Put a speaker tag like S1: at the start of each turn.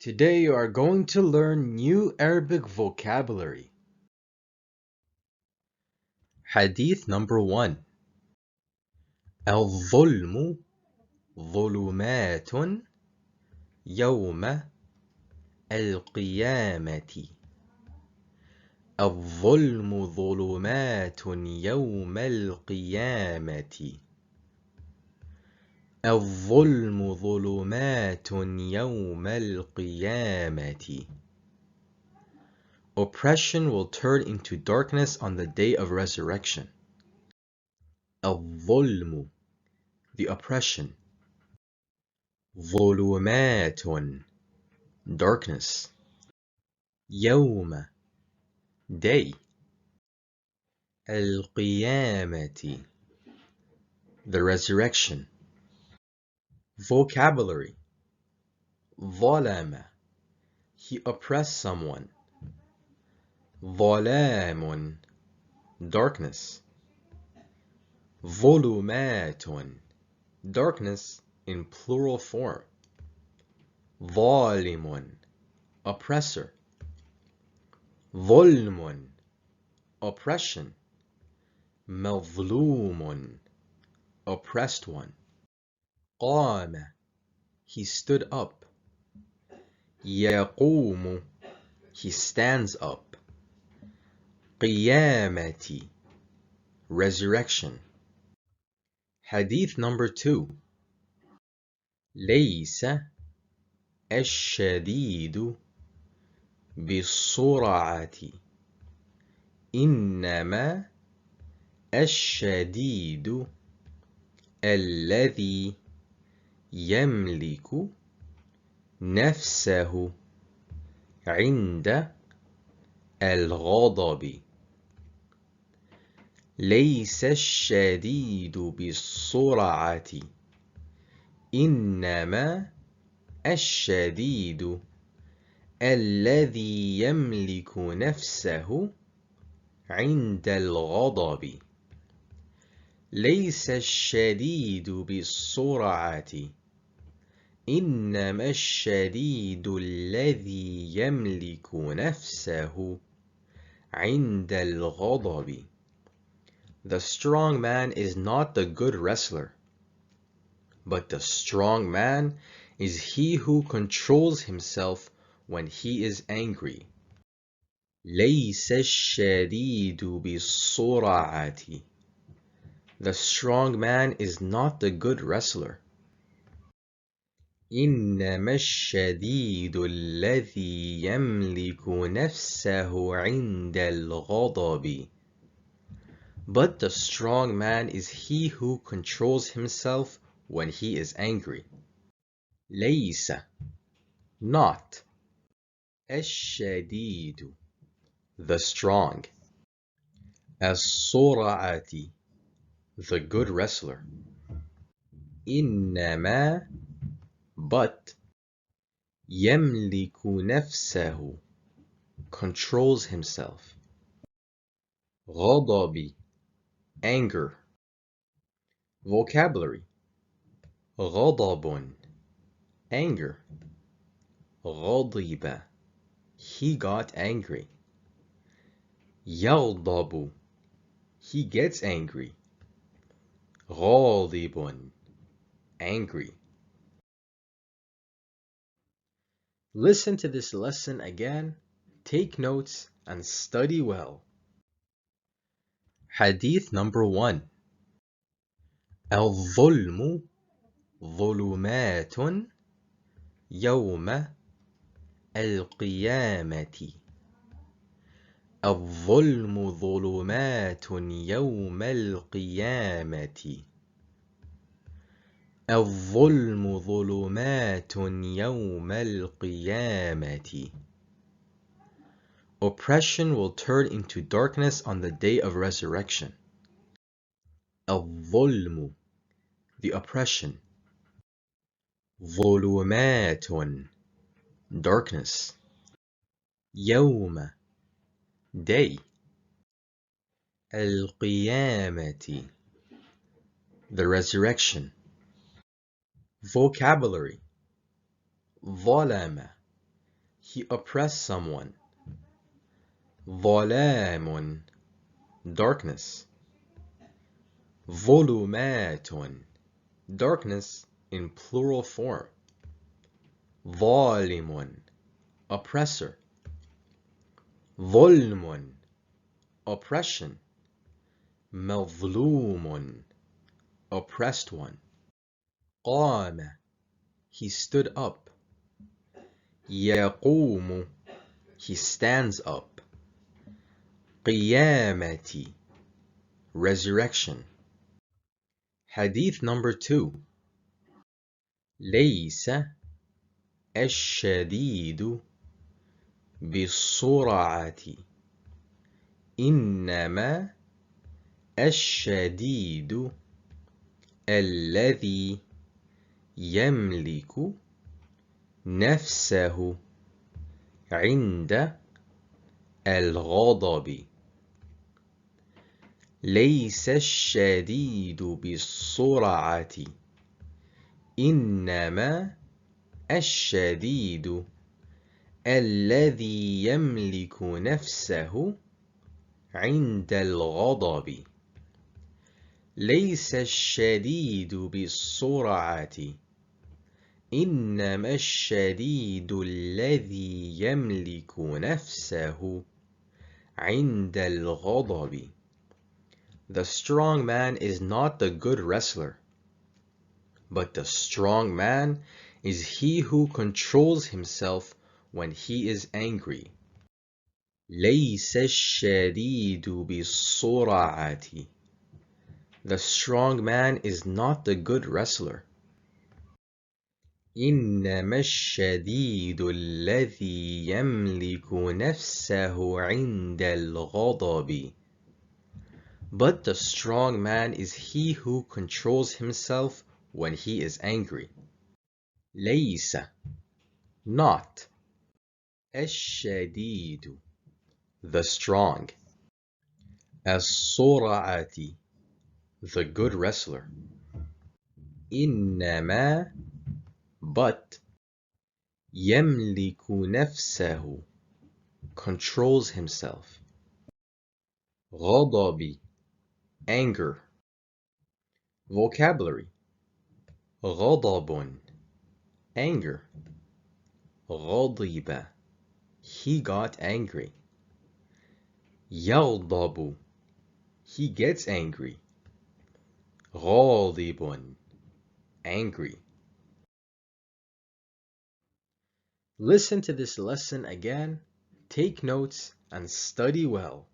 S1: Today you are going to learn new Arabic vocabulary. Hadith number 1. الظلم ظلمات يوم القيامة. الظلم ظلمات يوم القيامة. الظلم ظلمات يوم القيامة. Oppression will turn into darkness on the day of resurrection. الظلم, the oppression. ظلمات, darkness. يوم, day. القيامة, the resurrection. Vocabulary. ظلم, he oppressed someone. ظلام, darkness. ظلمات, darkness in plural form. ظالم, oppressor. ظلم, oppression. مظلوم, oppressed one. قام, he stood up. يقوم, he stands up. قيامة, resurrection. Hadith number 2. ليس الشديد بالسرعة إنما الشديد الذي يملك نفسه عند الغضب. ليس الشديد بالسرعة إنما الشديد الذي يملك نفسه عند الغضب. ليس الشديد بالسرعة إنما الشديد الذي يملك نفسه عند الغضب. The strong man is not the good wrestler, but the strong man is he who controls himself when he is angry. ليس الشديد بالسرعة. The strong man is not the good wrestler. إنما الشديد الذي يملك نفسه عند الغضب. But the strong man is he who controls himself when he is angry. ليس, not. الشديد, the strong. السرعة, the good wrestler. إنما, but. يملك نفسه, controls himself. غضب, anger. Vocabulary. غضب, anger. غضب, he got angry. يغضب, he gets angry. غاضب, angry. Listen to this lesson again, take notes, and study well. Hadith number 1. الظلم ظلمات يوم القيامة. الظلم ظلمات يوم القيامة. الظلم ظلمات يوم القيامة. Oppression will turn into darkness on the day of resurrection. الظلم, the oppression. ظلمات, darkness. يوم, day. القيامة, the resurrection. Vocabulary. ظلم, he oppressed someone. ظلام, darkness. ظلمات, darkness in plural form. ظالم, oppressor. ظلم, oppression. مظلوم, oppressed one. قام, he stood up. يقوم, he stands up. قيامتي, resurrection. Hadith number 2. ليس الشديد بالسرعة إنما الشديد الذي يملك نفسه عند الغضب. ليس الشديد بالسرعة إنما الشديد الذي يملك نفسه عند الغضب. ليس الشديد بالسرعة إنما الشديد الذي يملك نفسه عند الغضب. The strong man is not the good wrestler, but the strong man is he who controls himself when he is angry. ليس الشديد بالسرعة. The strong man is not the good wrestler. إنما الشديد الذي يملك نفسه عند الغضب. But the strong man is he who controls himself when he is angry. ليس, not. الشديد, the strong. السرعة, the good wrestler. إنما, but. يملك نفسه, controls himself. غضب, anger. Vocabulary: غضب, anger. غضب, he got angry. يغضب, he gets angry. غاضب, angry. Listen to this lesson again, take notes, and study well.